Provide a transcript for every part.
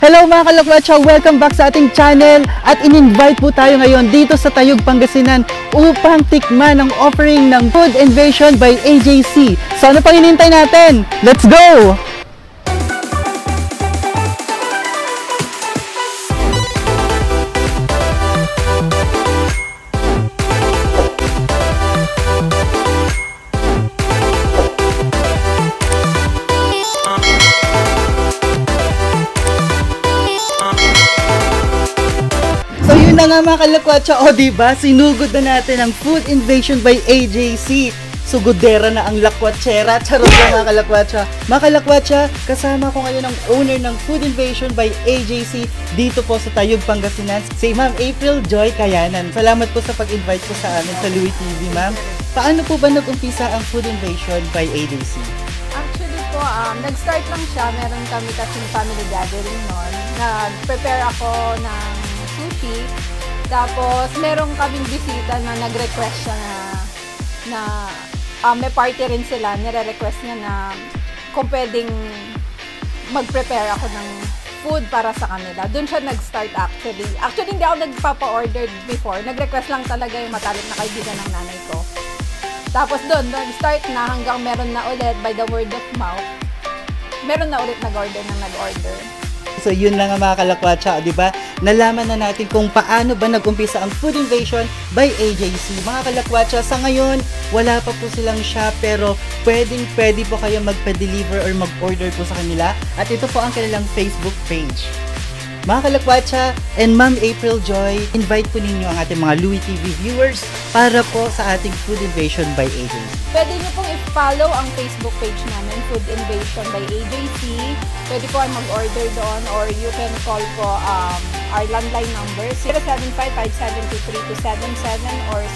Hello mga kalakwatsa! Welcome back sa ating channel at in-invite po tayo ngayon dito sa Tayug, Pangasinan upang tikman ang offering ng Food Invasion by AJC. So ano pang hinihintay natin? Let's go! So yun na nga mga kalakwatsa, o diba, sinugod na natin ang Food Invasion by AJC. Sugudera na ang lakwatsera. Charot na mga kalakwatsa. Mga kalakwatsa, kasama ko ngayon ang owner ng Food Invasion by AJC dito po sa Tayug, Pangasinan, si Ma'am April Joy Kayanan. Salamat po sa pag-invite po sa amin sa Louie TV, ma'am. Paano po ba nag-umpisa ang Food Invasion by AJC? Actually po, nag-start lang siya. Meron kami kasing family gathering noon. Nag-prepare ako ng sushi. Tapos, meron kaming bisita na nag-request siya na may party rin sila. Nire-request niya na kung pwedeng mag-prepare ako ng food para sa kanila. Doon siya nag-start actually. Actually, hindi ako nagpapa-order before. Nag-request lang talaga yung matalik na kaibigan ng nanay ko. Tapos doon, nag-start na hanggang meron na ulit by the word of mouth. Meron na ulit nag-order ng nag-order. So yun lang nga mga kalakwatsa, di ba? Nalaman na natin kung paano ba nag-umpisa ang Food Invasion by AJC. Mga kalakwatsa, sa ngayon, wala pa po silang shop pero pwede po kayo magpa-deliver or mag-order po sa kanila. At ito po ang kanilang Facebook page. Mga kalakwatsa and Ma'am April Joy, invite po ninyo ang ating mga Louie TV viewers para po sa ating Food Invasion by AJC. Pwede nyo pong i-follow ang Facebook page namin, Food Invasion by AJC. Pwede po mag-order doon or you can call po our landline number 0755-723-277 or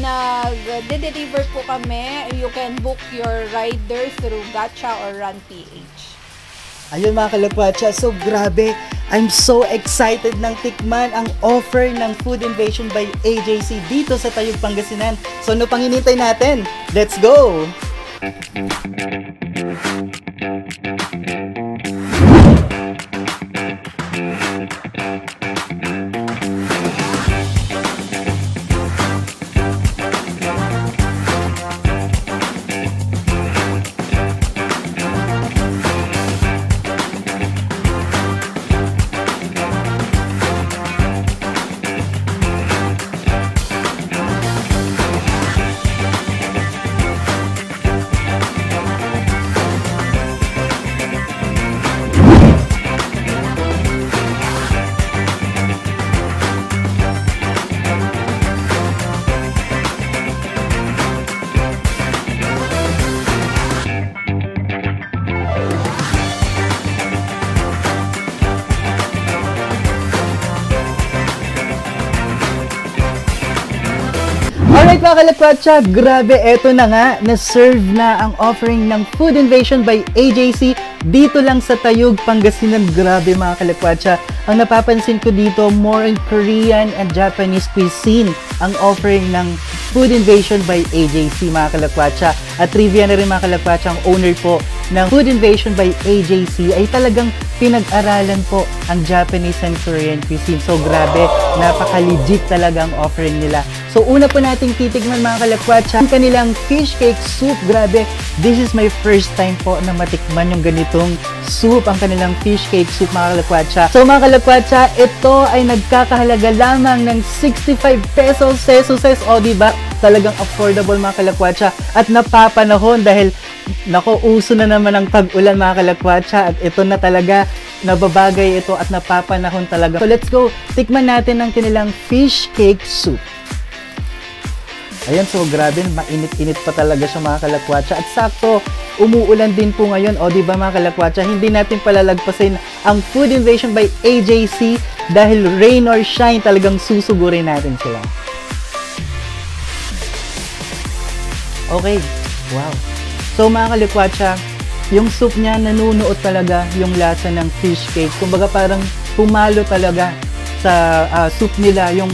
0920-416-8766. Nag-deliver po kami. You can book your rider through Gacha or Run PH. Ayun mga kalakwatsa, so grabe, I'm so excited ng tikman ang offer ng Food Invasion by AJC dito sa Tayug, Pangasinan. So ano pang hinihintay natin? Let's go! Alright mga kalakwatsa, grabe, eto na nga, na-serve na ang offering ng Food Invasion by AJC dito lang sa Tayug, Pangasinan. Grabe mga kalakwatsa, ang napapansin ko dito, more in Korean and Japanese cuisine ang offering ng Food Invasion by AJC mga kalakwatsa. At trivia na rin mga kalakwatsa, ang owner po ng Food Invasion by AJC ay talagang pinag-aralan po ang Japanese and Korean cuisine. So grabe, napaka-legit talaga ang offering nila. So una po nating titignan mga kalakwatsa, ang kanilang fish cake soup. Grabe, this is my first time po na matikman yung ganitong soup, ang kanilang fish cake soup mga kalakwatsa. So mga kalakwatsa, ito ay nagkakahalaga lamang ng 65 pesos. O diba, talagang affordable mga kalakwatsa at napapanahon dahil nako, uso na naman ang tag-ulan mga kalakwatsa at ito na talaga, nababagay ito at napapanahon talaga. So let's go, tikman natin ang kanilang fish cake soup. Ayan, so grabe, mainit-init pa talaga siya mga kalakwatsa. At sakto, umuulan din po ngayon. O diba mga kalakwatsa, hindi natin palalagpasin ang Food Invasion by AJC dahil rain or shine, talagang susugurin natin sila. Okay, wow. So mga kalakwatsa, yung soup niya nanunuot talaga yung lasa ng fish cake. Kumbaga parang pumalo talaga sa soup nila yung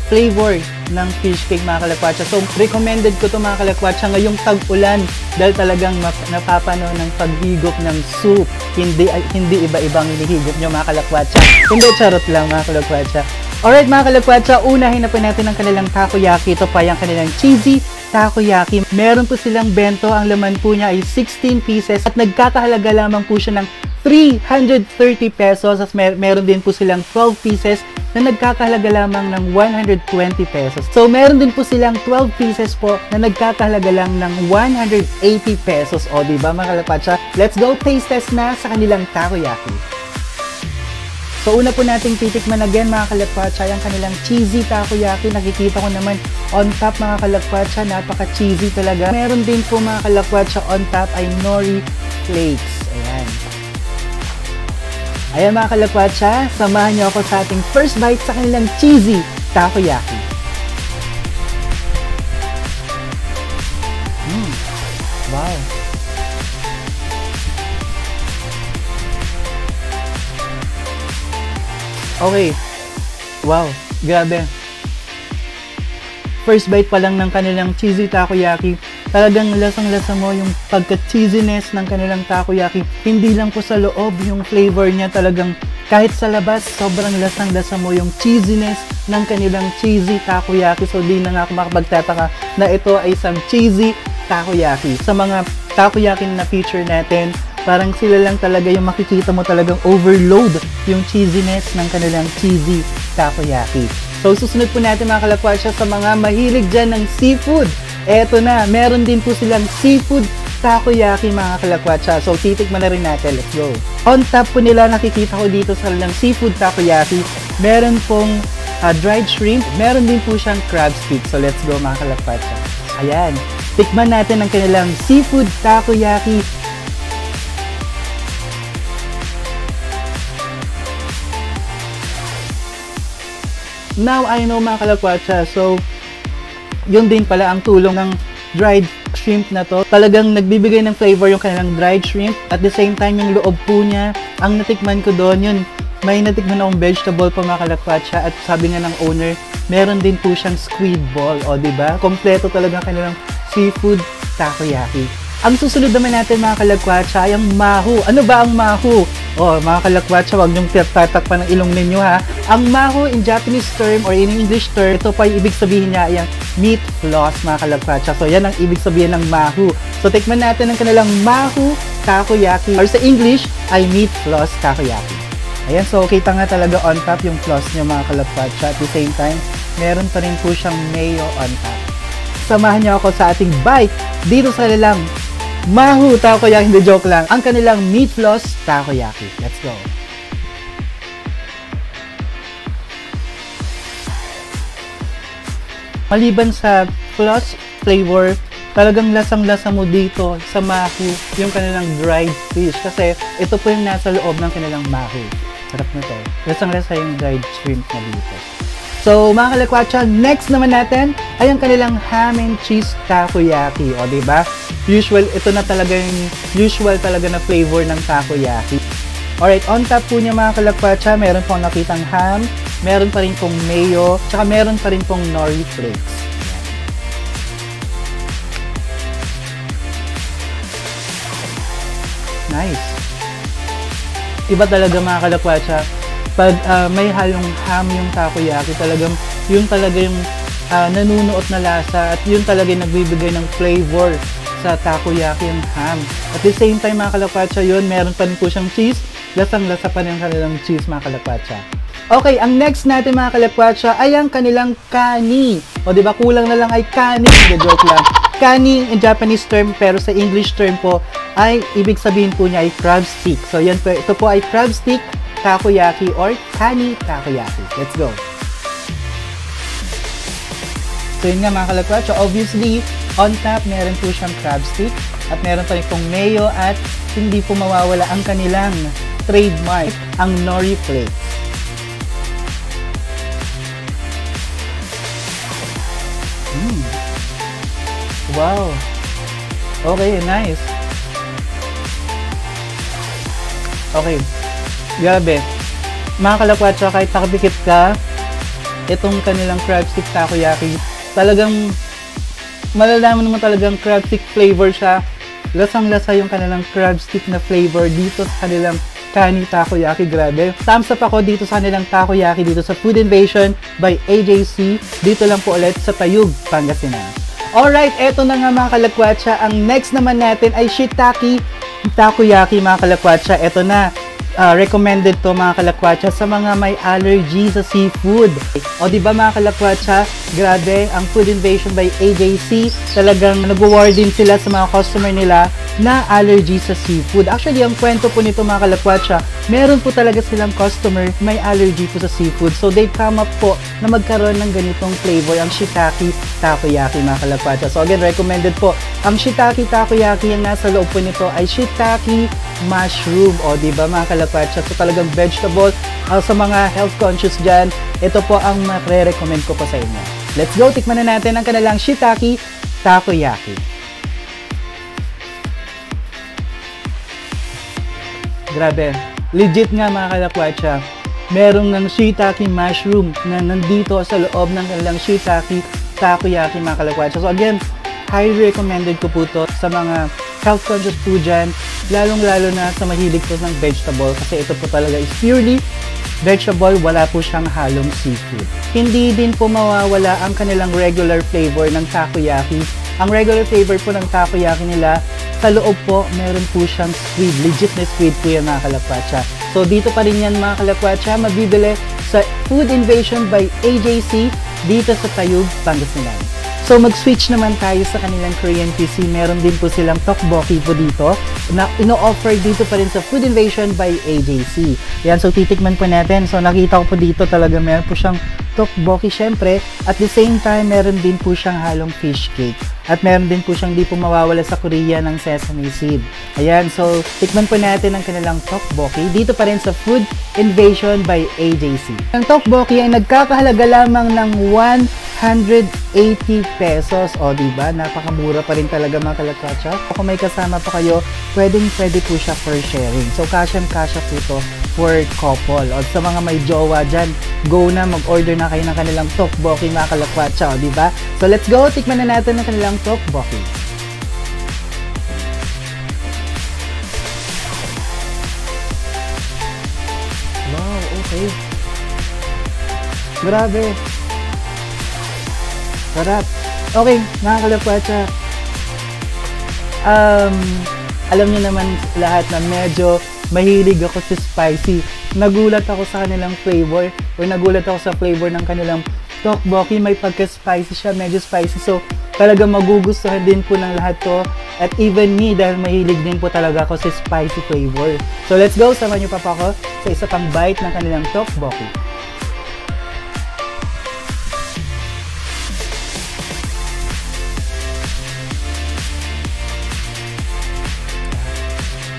flavor ng fish cake mga kalakwatsa. So, recommended ko to mga kalakwatsa ngayong tag-ulan dahil talagang napapano ng paghigop ng soup. Hindi iba-ibang hinihigop nyo mga kalakwatsa. Hindi, charot lang mga kalakwatsa. Alright mga kalakwatsa, unahin na po natin ang kanilang takoyaki. Ito pa yung kanilang cheesy takoyaki. Meron po silang bento. Ang laman po niya ay 16 pieces at nagkakahalaga lamang po siya ng 330 pesos. At meron din po silang 12 pieces na nagkakahalaga lamang ng 120 pesos. So, meron din po silang 12 pieces po na nagkakahalaga lang ng 180 pesos. O, diba mga kalakwatsa? Let's go taste test na sa kanilang takoyaki. So, una po nating titikman again mga kalakwatsa, yung kanilang cheesy takoyaki. Nakikita ko naman on top mga kalakwatsa, napaka-cheesy talaga. Meron din po mga kalakwatsa on top ay nori flakes. Ayan. Ayan mga kalakwatsa, samahan niyo ako sa ating first bite sa kanilang cheesy takoyaki. Wow. Okay. Wow, grabe. First bite pa lang ng kanilang cheesy takoyaki, talagang lasang-lasa mo yung pagka-cheesiness ng kanilang takoyaki. Hindi lang po sa loob yung flavor niya, talagang kahit sa labas, sobrang lasang-lasa mo yung cheesiness ng kanilang cheesy takoyaki. So, di na nga ako makapagtataka na ito ay isang cheesy takoyaki. Sa mga takoyaki na feature natin, parang sila lang talaga yung makikita mo talagang overload yung cheesiness ng kanilang cheesy takoyaki. So, susunod po natin mga kalakwatsa sa mga mahilig dyan ng seafood. Eto na, meron din po silang seafood takoyaki mga kalakwatsa. So, titikman na rin natin. Let's go. On top po nila, nakikita ko dito sa kanilang seafood takoyaki, meron pong dried shrimp. Meron din po siyang crab stick. So, let's go mga kalakwatsa. Ayan. Tikman natin ang kanilang seafood takoyaki. Now, I know mga kalakwatsa, so, yun din pala ang tulong ng dried shrimp na to. Talagang nagbibigay ng flavor yung kanilang dried shrimp. At the same time, yung loob po niya, ang natikman ko doon, yun, may natikman akong vegetable pa mga kalakwatsa. At sabi nga ng owner, meron din po siyang squid ball. O, diba? Kompleto talaga kanilang seafood takoyaki. Ang susunod naman natin mga kalakwatsa ay ang mahu. Ano ba ang mahu? Oh, mga kalakwatsa, wag niyong tatakpan ng ilong ninyo ha. Ang mahu in Japanese term or in English term, ito pa yung ibig sabihin niya ay ang meat floss mga kalakwatsa. So yan ang ibig sabihin ng mahu. So tikman natin ang kanilang mahu takoyaki or sa English ay meat floss takoyaki. Ayan, so kita nga talaga on top yung floss niya mga kalakwatsa. At the same time, meron pa rin po siyang mayo on top. Samahan niyo ako sa ating bite dito sa kanilang mahu takoyaki, hindi joke lang, ang kanilang meat floss takoyaki. Let's go. Maliban sa floss flavor, talagang lasang-lasa mo dito sa mahu yung kanilang dried fish. Kasi ito po yung nasa loob ng kanilang mahu. Sarap na to. Lasang-lasa yung dried shrimp na dito. So, mga kalakwatsa, next naman natin ay ang kanilang ham and cheese takoyaki. O, diba? Ito na talaga yung usual talaga na flavor ng takoyaki. Alright, on top po niya mga kalakwatsa, meron pong nakitang ham, meron pa rin pong mayo, tsaka meron pa rin pong nori flakes. Nice. Iba talaga mga kalakwatsa. Pag may halong ham yung takoyaki, talagang yun talaga yung nanunuot na lasa at yun talaga yung nagbibigay ng flavor sa takoyaki yung ham. At the same time mga kalakwatsa, yun, meron pa rin po siyang cheese. Lasang-lasa pa rin ang kanilang cheese mga kalakwatsa. Okay, ang next natin mga kalakwatsa ay ang kanilang kani. O diba, kulang na lang ay kani. Hindi, joke lang. Kani in Japanese term, pero sa English term po ay ibig sabihin po niya ay crab stick. So yan po, ito po ay crab stick takoyaki or kani takoyaki. Let's go. So yun nga mga kalakwatsa, obviously on top meron po siyang crab stick at meron pa rin pong mayo at hindi po mawawala ang kanilang trademark, ang nori flakes. Wow. Okay, nice. Okay. Grabe. Mga kalakwatsa, kahit nakapikit ka, itong kanilang crab stick takoyaki. Talagang malalaman mo talagang crab stick flavor siya. Lasang-lasa yung kanilang crab stick na flavor dito sa kanilang Kani Takoyaki. Grabe. Thumbs up ako dito sa kanilang takoyaki dito sa Food Invasion by AJC. Dito lang po ulit sa Tayug, Pangasinan. Alright, eto na nga mga kalakwatsa. Ang next naman natin ay Shiitake Takoyaki mga kalakwatsa. Eto na. Recommended to mga kalakwatsa sa mga may allergy sa seafood. O diba mga kalakwatsa, grabe, ang Food Invasion by AJC, talagang nag-award din sila sa mga customer nila na allergy sa seafood. Actually, ang kwento po nito mga kalakwatsa, meron po talaga silang customer may allergy po sa seafood. So they come up po na magkaroon ng ganitong flavor, ang Shiitake Takoyaki mga kalakwatsa. So again, recommended po. Ang Shiitake Takoyaki, yung nasa loob po nito ay Shiitake mushroom. O diba mga kalakwatsa, so talagang vegetable. Sa mga health conscious dyan, ito po ang pre-recommend ko po sa inyo. Let's go, tikman na natin ang kanilang Shiitake Takoyaki. Grabe, legit nga mga kalakwatsa. Merong ng Shiitake mushroom na nandito sa loob ng kanilang Shiitake Takoyaki mga kalakwatsa. So again, highly recommended ko po to sa mga health conscious po dyan, lalong-lalo na sa mahilig po ng vegetable, kasi ito po talaga is purely vegetable, wala po siyang halong seafood. Hindi din po mawawala ang kanilang regular flavor ng takoyaki. Ang regular flavor po ng takoyaki nila, sa loob po, meron po siyang squid. Legit na squid po yan mga kalakwatsa. So dito pa rin yan mga kalakwatsa, mabibili sa Food Invasion by AJC dito sa Tayug, Pangasinan. So mag-switch naman tayo sa kanilang Korean cuisine. Meron din po silang tteokbokki po dito na ino-offer dito pa rin sa Food Invasion by AJC. Yan, so titikman po natin. So nakita ko po dito talaga meron po siyang tteokbokki syempre. At the same time, meron din po siyang halong fish cake. At meron din po siyang di po mawawala sa Korea ng sesame seed. Ayan, so tikman po natin ang kanilang tteokbokki dito pa rin sa Food Invasion by AJC. Ang tteokbokki ay nagkakahalaga lamang ng 180 pesos. O diba, napakamura pa rin talaga mga kalakwatsa. Kung may kasama pa kayo, pwede po siya for sharing. So kasya po ito for couple. O sa mga may jowa dyan, go na, mag-order na kayo ng kanilang tteokbokki mga kalakwatsa. O diba? So let's go, tikman na natin ang kanilang tteokbokki. Wow, okay. Grabe. Sarap. Okay, mga kalakwatsa. Alam niyo naman lahat na medyo mahilig ako sa spicy. Nagulat ako sa kanilang flavor, o nagulat ako sa flavor ng kanilang tteokbokki. May pagka-spicy siya, medyo spicy. So, talaga magugustuhan din po ng lahat to. At even me, dahil mahilig din po talaga ako sa spicy flavor. So, let's go. Samahan niyo pa ako sa isa pang bite ng kanilang tteokbokki.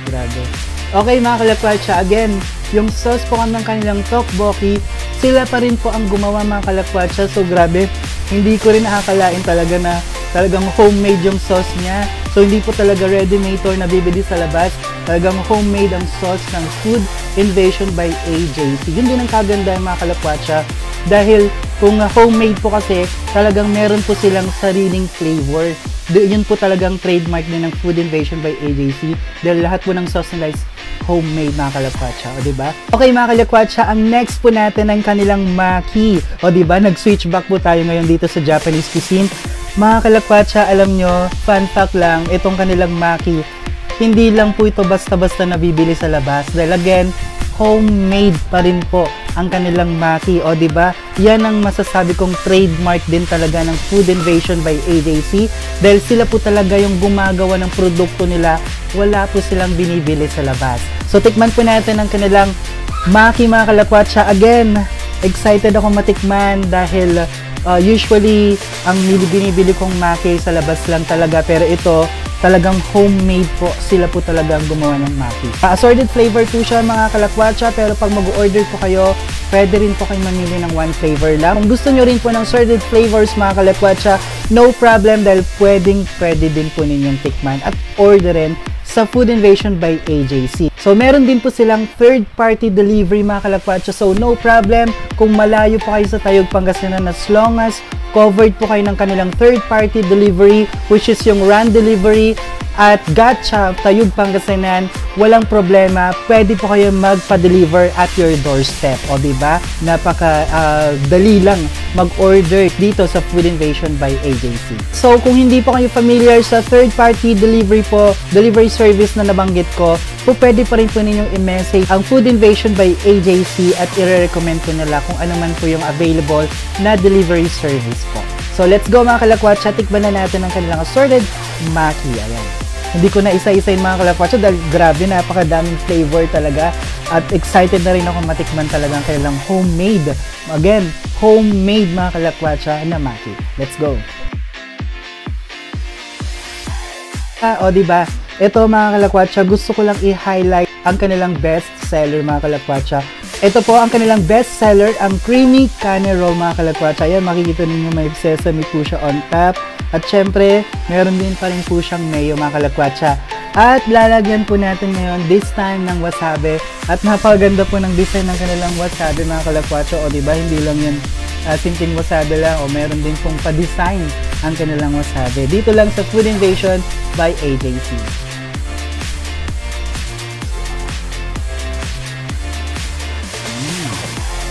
Grabe. Okay mga kalakwatsa, again, yung sauce po ng kanilang tteokbokki, sila pa rin po ang gumawa mga kalakwatsa. So grabe, hindi ko rin nakakalain talaga na talagang homemade yung sauce niya. So hindi po talaga ready-made or nabibili sa labas. Talagang homemade ang sauce ng Food Invasion by AJC. Yun din ang kaganda mga kalakwatsa. Dahil kung homemade po kasi, talagang meron po silang sariling flavor. Yun po talagang trademark din ng Food Invasion by AJC. Dahil lahat po ng sauce nila is homemade mga kalakwatsa. O diba? Okay mga kalakwatsa, ang next po natin ang kanilang maki. O diba? Nag-switch back po tayo ngayon dito sa Japanese cuisine. Mga kalakwatsa, alam nyo, fun fact lang, itong kanilang maki, hindi lang po ito basta-basta nabibili sa labas. Dahil again, homemade pa rin po ang kanilang maki. O diba? Yan ang masasabi kong trademark din talaga ng Food Invasion by AJC. Dahil sila po talaga yung gumagawa ng produkto nila. Wala po silang binibili sa labas. So tikman po natin ang kanilang maki mga kalakwatsa. Again, excited ako matikman dahil usually ang binibili kong maki sa labas lang talaga. Pero ito, talagang homemade po. Sila po talagang gumawa ng maki. Assorted flavor po siya mga kalakwatsa, pero pag mag-order po kayo, pwede rin po kayo mamili ng one flavor lang. Kung gusto nyo rin po ng assorted flavors mga kalakwatsa, no problem dahil pwede din po ninyong tikman at orderin sa Food Invasion by AJC. So, meron din po silang third-party delivery mga kalakwatsa. So, no problem kung malayo po kayo sa Tayug, Pangasinan, as long as covered po kayo ng kanilang third-party delivery, which is yung Run Delivery at Gacha, Tayug, Pangasinan, walang problema. Pwede po kayo magpa-deliver at your doorstep. O, diba? Dali lang mag-order dito sa Food Invasion by AJC. So, kung hindi po kayo familiar sa third-party delivery service na nabanggit ko, pwede pa rin po ninyong i-message ang Food Invasion by AJC at i-recommend po nila kung ano man po yung available na delivery service po. So, let's go mga kalakwatsa. Tikman na natin ang kanilang assorted maki. Ayan. Hindi ko na isa-isayin mga kalakwatsa dahil grabe, napakadaming flavor talaga. At excited na rin ako matikman talaga ang kanilang homemade. Again, homemade mga kalakwatsa na maki. Let's go! O diba? Ito mga kalakwatsa, gusto ko lang i-highlight ang kanilang best seller mga kalakwatsa. Ito po ang kanilang best seller, ang creamy cane roll mga kalakwatsa. Ayan, makikita ninyo may sesame po siya on top. At syempre, meron din pa rin po siyang mayo mga kalakwatsa. At lalagyan po natin ngayon this time ng wasabi. At napakaganda po ng design ng kanilang wasabi mga kalakwatsa. O diba, hindi lang yan simpleng wasabi lang. O meron din pong pa-design ang kanilang wasabi. Dito lang sa Food Invasion by AJC.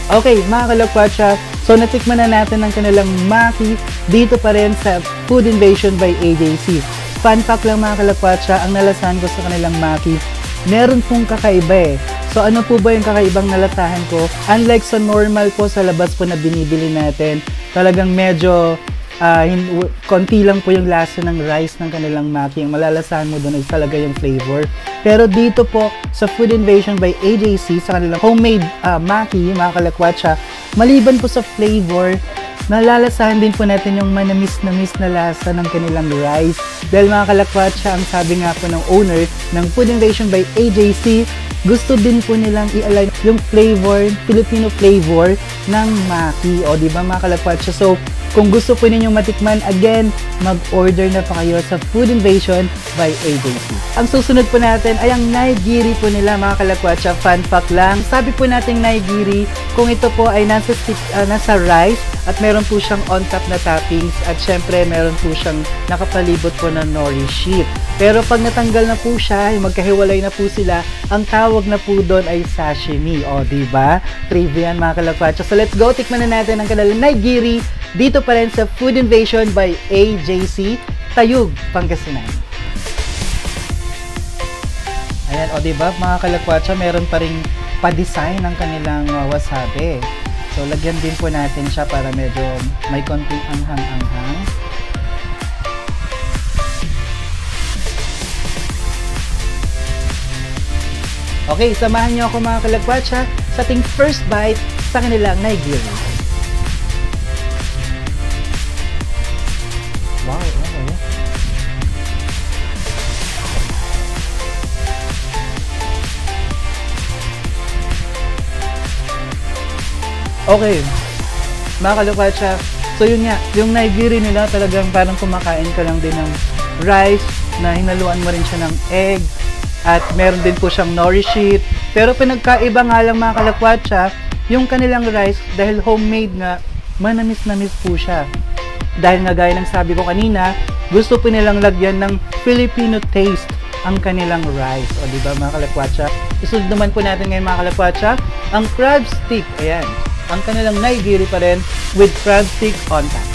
Okay, mga kalakwatsa, so natikman na natin ang kanilang maki dito pa rin sa Food Invasion by AJC. Fun fact lang mga kalakwatsa, ang nalasahan ko sa kanilang maki, meron pong kakaiba eh. So ano po ba yung kakaibang nalasahan ko? Unlike sa normal po sa labas po na binibili natin, talagang medyo konti lang po yung lasa ng rice ng kanilang maki. Ang malalasahan mo doon ay talaga yung flavor. Pero dito po sa Food Invasion by AJC, sa kanilang homemade maki, mga kalakwatsa, maliban po sa flavor, nalalasahan din po natin yung manamis-namis na lasa ng kanilang rice. Dahil mga kalakwatsa, ang sabi nga po ng owner ng Food Invasion by AJC, gusto din po nilang i-align yung flavor, Filipino flavor ng maki. O diba mga kalakwatsa? So, kung gusto po ninyong matikman, again, mag-order na pa kayo sa Food Invasion by AJC. Ang susunod po natin ay ang naigiri po nila mga kalakwatsa. Fun fact lang, sabi po natin naigiri, kung ito po ay nasa rice at meron po siyang on top na toppings at syempre meron po siyang nakapalibot po na nori sheet. Pero pag natanggal na po siya, magkahiwalay na po sila, ang tawag na po doon ay sashimi. O, diba? Trivia mga kalakwatsa. So, let's go. Tikman na natin ang kanilang naigiri dito pa rin sa Food Invasion by AJC, Tayug, Pangasinan. Ayan, o diba mga kalakwatsa, meron pa rin pa-design ng kanilang wasabi. So, lagyan din po natin siya para medyo may konting anghang-anghang. Okay, samahan niyo ako mga kalakwatsa sa ating first bite sa kanilang naigiri. Wow, okay. Okay, mga kalakwatsa, so yun nga, yung naigiri nila talagang parang kumakain ka lang din ng rice na hinaluan mo rin siya ng egg at meron din po siyang nori sheet. Pero pinagkaiba nga lang mga kalakwatsa, yung kanilang rice, dahil homemade nga, manamis-namis po siya. Dahil nga gaya ng sabi ko kanina, gusto po nilang lagyan ng Filipino taste ang kanilang rice. O diba mga kalakwatsa? Isunod naman po natin ngayon mga kalakwatsa, ang crab stick. Ayan. Ang kanilang naigiri pa rin with crab stick on top.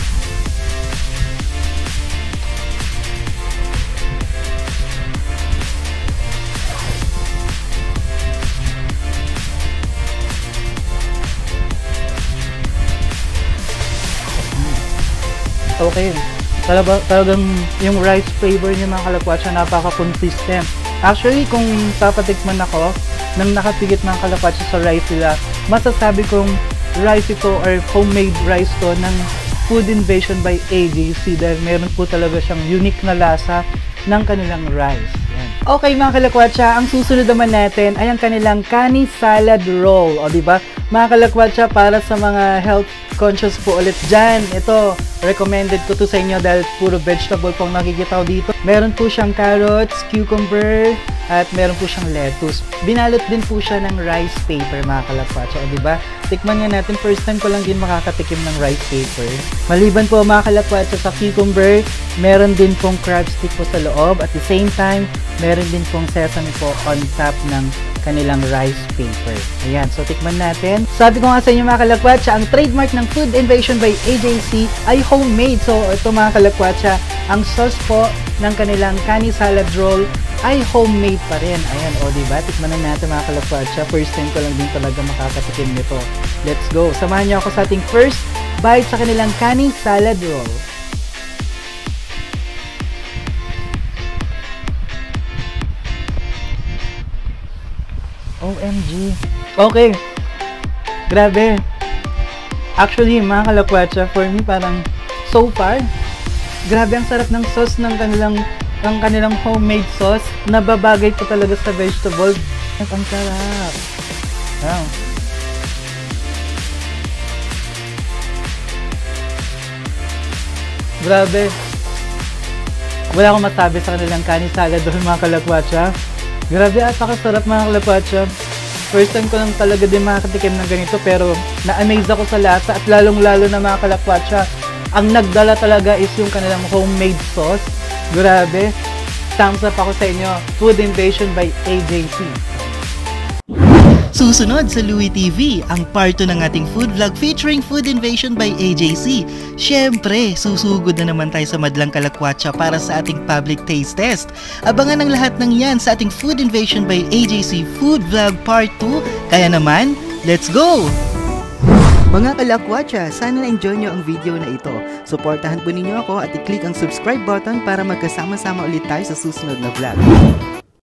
Okay. Talagang yung rice flavor niya mga kalakwatsa, napaka-consistent. Actually, kung papatikman ako nang nakapigit mga kalakwatsa sa rice nila, masasabi kong rice ito or homemade rice to ng Food Invasion by AJC dahil meron po talaga siyang unique na lasa ng kanilang rice. Yan. Okay mga kalakwatsa, ang susunod naman natin ay ang kanilang kani salad roll. O diba? Mga kalakwatsa, para sa mga health conscious po ulit dyan, ito, recommended ko to sa inyo dahil puro vegetable pong nakikita ko dito. Meron po siyang carrots, cucumber, at meron po siyang lettuce. Binalot din po siya ng rice paper mga kalapatsa. O diba? Tikman nga natin, first time ko lang din makakatikim ng rice paper. Maliban po mga kalapatsa sa cucumber, meron din pong crab stick po sa loob. At the same time, meron din pong sesame po on top ng kanilang rice paper. Ayan, so tikman natin. Sabi ko nga sa inyo mga kalapatsa, ang trademark ng Food Invasion by AJC ay homemade. So ito mga kalapatsa, ang sauce po ng kanilang Kani Salad Roll ay homemade pa rin. Ayan, o diba? Tikman na natin mga kalapatsa. First time ko lang din talaga makakatikim nito. Let's go. Samahan niyo ako sa ating first bite sa kanilang Kani Salad Roll. OMG. Okay. Grabe. Actually, mga kalapatsa, for me parang so far, grabe ang sarap ng sauce ng kanilang homemade sauce. Nababagay po talaga sa vegetable. At ang sarap. Wow. Grabe. Wala akong masabi sa kanilang Kani Salad Roll mga kalapatsa. Grabe at pakasarap mga kalapatsa. First time ko lang talaga din makakatikim ng ganito pero na-amaze ako sa lasa at lalong-lalo na mga kalapatsa. Ang nagdala talaga is yung kanilang homemade sauce. Grabe. Thumbs up ako sa inyo. Food Invasion by AJC. Susunod sa Louie TV, ang part 2 ng ating food vlog featuring Food Invasion by AJC. Siyempre, susugod na naman tayo sa Madlang Kalakwatsa para sa ating public taste test. Abangan ang lahat ng yan sa ating Food Invasion by AJC Food Vlog Part 2. Kaya naman, let's go! Mga kalakwatsa, sana na-enjoy nyo ang video na ito. Suportahan po ninyo ako at i-click ang subscribe button para magkasama-sama ulit tayo sa susunod na vlog.